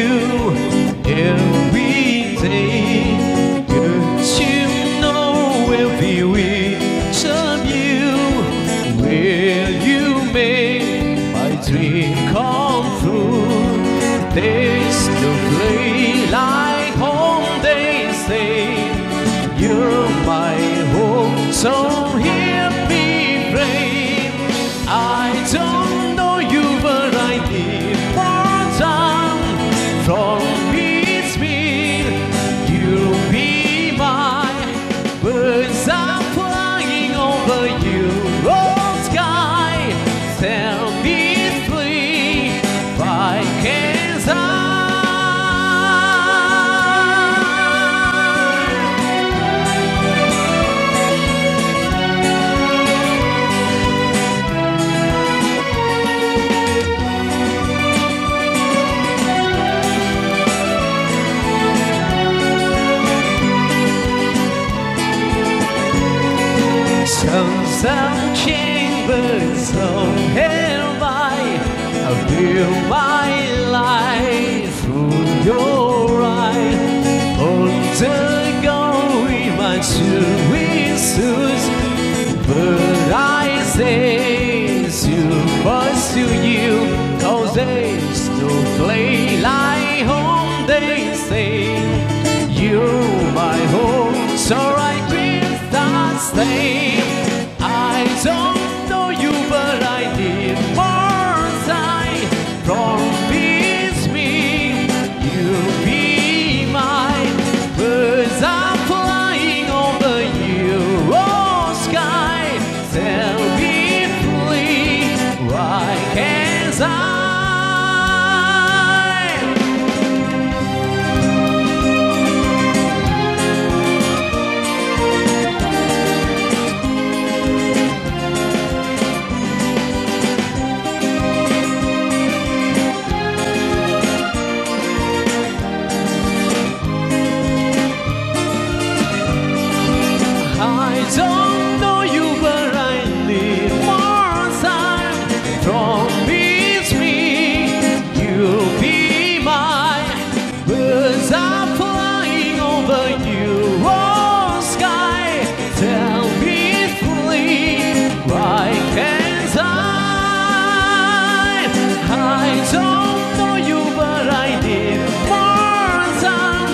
you every day. Don't you know every wish of you will you make my dream come true? There's no place like home, they say. You're my home, so hear me pray. I don't know you, but I need more time from between. You'll be mine. Birds are flying over your sky. Tell me free, why can't I? Some chambers so high, I build my life through your eyes. Undergoing my choices, but I say to you, 'cause there's no place like home, they say. You're my home, so I will start staying. I don't know you, but I need more time. Promise me you'll be mine. Birds are flying over your sky. Tell me please, why can't I? I don't know you, but I need more time. Promise me you'll be mine. Birds are flying over your sky. Tell me please, why can't I? I don't know you, but I need more time.